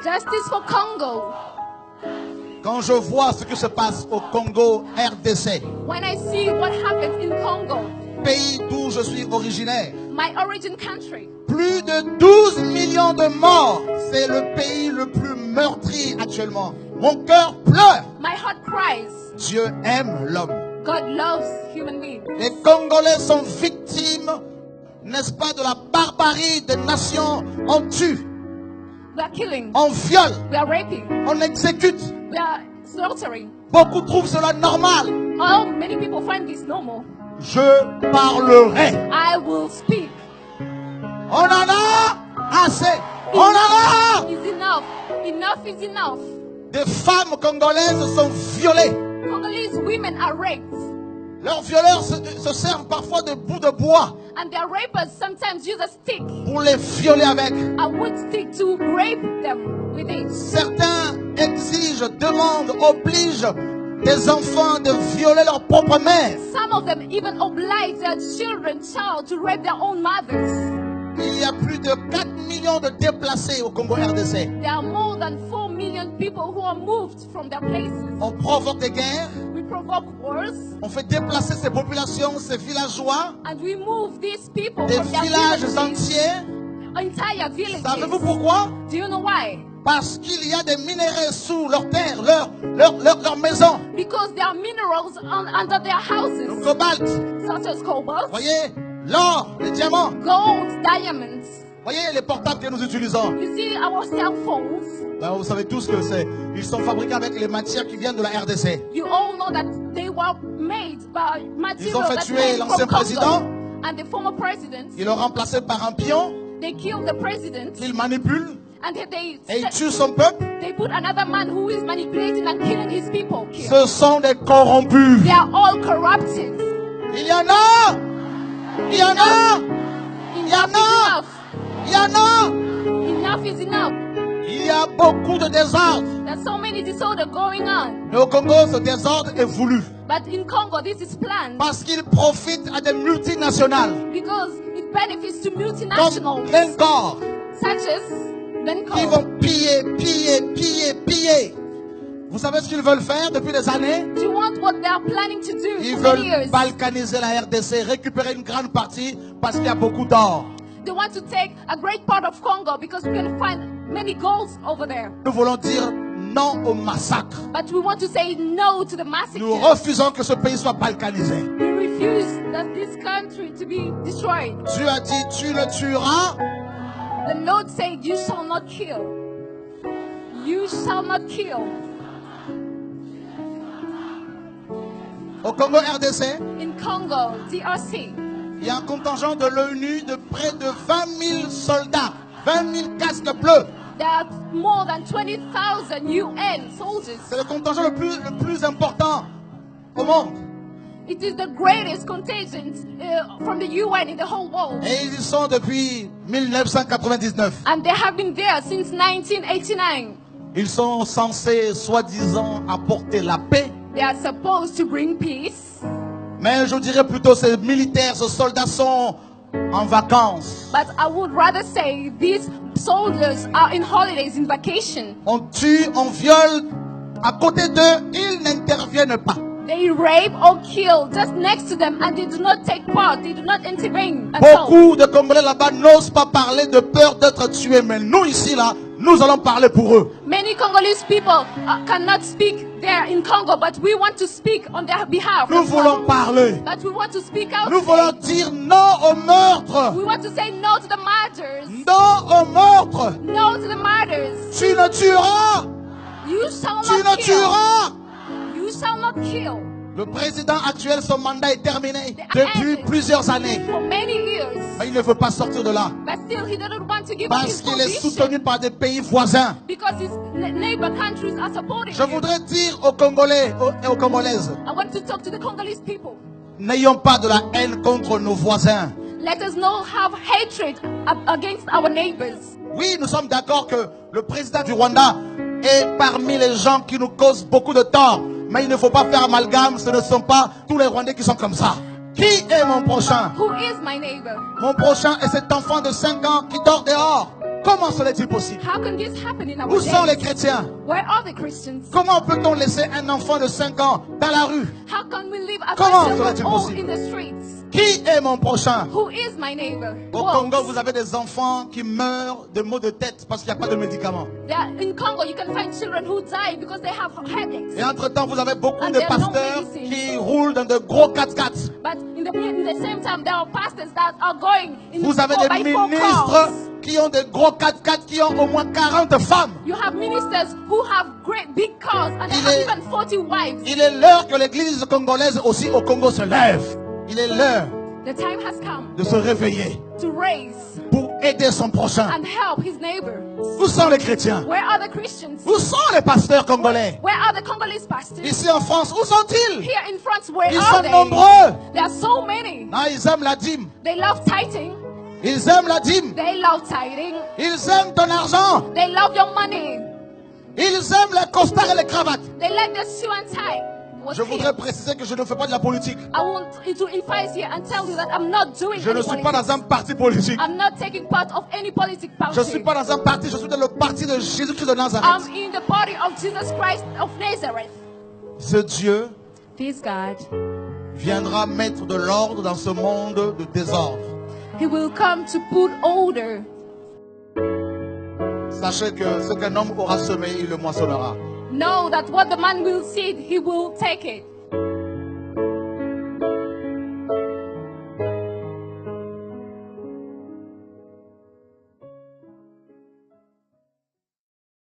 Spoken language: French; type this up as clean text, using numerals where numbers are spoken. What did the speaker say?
Justice for Congo. Quand je vois ce qui se passe au Congo RDC, When I see what happens in Congo, pays d'où je suis originaire, my origin country, plus de 12 millions de morts. C'est le pays le plus meurtri actuellement. Mon cœur pleure. my heart cries. Dieu aime l'homme. God loves human beings. Les Congolais sont victimes, n'est-ce pas, de la barbarie des nations. On tue, We are killing. on viole, We are raping. on exécute. We are slaughtering. Beaucoup trouvent cela normal. Many people find this normal. Je parlerai. I will speak. On en a assez. On en a. Is enough. Enough is enough. Des femmes congolaises sont violées. Congolese women are raped. Leurs violeurs se servent parfois de bouts de bois And their rapers sometimes use a stick, pour les violer avec. a wood stick, to rape them with it. Certains exigent, demandent, obligent des enfants de violer leur propre mère. Some of them even oblige their child to rape their own mothers. Il y a plus de 4 millions de déplacés au Congo RDC. There are more than 4 million people who are moved from their places. On provoque des guerres, We provoke wars on fait déplacer ces populations, ces villageois, and we move these people des from their villages villages, entiers. entire villages. Savez-vous pourquoi? Do you know why? Parce qu'il y a des minéraux sous leur terre, leur maison. Because there are minerals under their Le houses, cobalt, such as cobalt, voyez, l'or, les diamants, gold, diamonds. voyez les portables que nous utilisons. You see our cell phones. Ben, vous savez tous ce que c'est. Ils sont fabriqués avec les matières qui viennent de la RDC. You all know that they were made by Ils ont material fait that tuer came l'ancien from président. Congo. And the former president, Ils l'ont remplacé par un pion. they killed the president, Qu'ils manipulent. and Et ils tuent son peuple. they put another man who is manipulating and killing his people. Ce sont des corrompus. They are all corrupted. Il y en a. Il y en a. Il y en Enough is a. enough. Il y en a. Enough is enough. Il y a beaucoup de désordre. There's so many disorders going on. Mais au Congo, ce désordre est voulu. But in Congo, this is planned Parce qu'ils profitent à des multinationales. because it benefits to Comme multinationals Glencore. such as Qui Glencore. vont piller. Vous savez ce qu'ils veulent faire depuis des années? Do you want what they are planning to do Ils for many veulent years? balkaniser la RDC, récupérer une grande partie parce qu'il y a beaucoup d'or. They want to take a great part of Congo because we can find many golds over there. Nous voulons dire non au massacre. But we want to say no to the Nous massacre. refusons que ce pays soit balkanisé. We refuse that this country to be destroyed. Dieu a dit, tu ne tueras. The Lord said, you shall not kill. You shall not kill. Au Congo RDC, In Congo, DRC, il y a un contingent de l'ONU de près de 20 000 soldats, 20 000 casques bleus. there are more than 20,000 UN soldiers. C'est le contingent le plus important au monde. It is the greatest contingent from the UN in the whole world. Et ils y sont depuis 1999. And they have been there since 1989. Ils sont censés, soi-disant, apporter la paix. They are supposed to bring peace. Mais je dirais plutôt ces militaires, ces soldats sont en vacances. But I would rather say these soldiers are in holidays, in vacation. On tue, on viole. À côté d'eux, ils n'interviennent pas. They rape or kill just next to them and they do not take part. They do not intervene at all. Beaucoup de Congolais là-bas n'osent pas parler de peur d'être tués. Mais nous ici, là, nous allons parler pour eux. Many Congolese people cannot speak there in Congo, but we want to speak on their behalf. Nous voulons parler. But we want to speak out. Nous voulons dire non au meurtre. We want to say no to the murders. Non au meurtre. No to the murders. Tu ne tueras. You shall Tu not ne kill. tueras. You shall not kill. Le président actuel, son mandat est terminé depuis plusieurs années. For many years. Mais il ne veut pas sortir de là. But still he didn't want to give up Parce his qu'il est position. soutenu par des pays voisins. Because his neighbor countries are supporting Je him. voudrais dire aux Congolais et aux Congolaises, I want to talk to the Congolese people. n'ayons pas de la haine contre nos voisins. Let us not have hatred against our neighbors. Oui, nous sommes d'accord que le président du Rwanda est parmi les gens qui nous causent beaucoup de tort. Mais il ne faut pas faire amalgame, ce ne sont pas tous les Rwandais qui sont comme ça. Qui est mon prochain? Who is my neighbor? Mon prochain est cet enfant de 5 ans qui dort dehors. Comment cela est-il possible? How can this happen in our Où sont les days? chrétiens? Where are the Christians? Comment peut-on laisser un enfant de 5 ans dans la rue? How can we leave our Comment children cela est-il all possible? in the streets? Qui est mon prochain? Who is my neighbor? Au Who Congo, else? vous avez des enfants qui meurent de maux de tête parce qu'il n'y a pas de médicaments. In Congo, you can find children who die because they have headaches. Et entre-temps, vous avez beaucoup And de there are no pasteurs medicine. qui roulent dans de gros 4x4. But in the same time, there are pastors that are going in Vous avez 4x4 des cars. ministres qui ont des gros 4x4 qui ont au moins 40 femmes. You have ministers who have great big cars and they Il have est- even 40 wives. Il est l'heure que l'église congolaise aussi au Congo se lève. Il est l'heure The time has come de se réveiller to raise pour aider son prochain. and help his neighbor. Où sont les chrétiens? Where are the Christians? Où sont les pasteurs congolais? Where are the Congolese pastors? Ici en France, où sont-ils? Here in France, where Ils are sont they? nombreux. There are so many. Ah, ils aiment la dîme. They love tithing. Ils aiment la dîme. They love tithing. Ils aiment ton argent. They love your money. Ils aiment les costards et les cravates. They like the shoe and tie. What's Je here? voudrais préciser que je ne fais pas de la politique. I want to emphasize here and tell you that I'm not doing Je any ne suis pas politics. dans un parti politique. I'm not taking part of any politic party. Je ne suis pas dans un parti, je suis dans le parti de Jésus-Christ de I'm Nazareth. in the party of Jesus Christ of Nazareth. Ce Dieu This God, viendra mettre de l'ordre dans ce monde de désordre. He will come to put order. Sachez que ce qu'un homme aura semé, il le moissonnera. Know that what the man will seed, he will take it.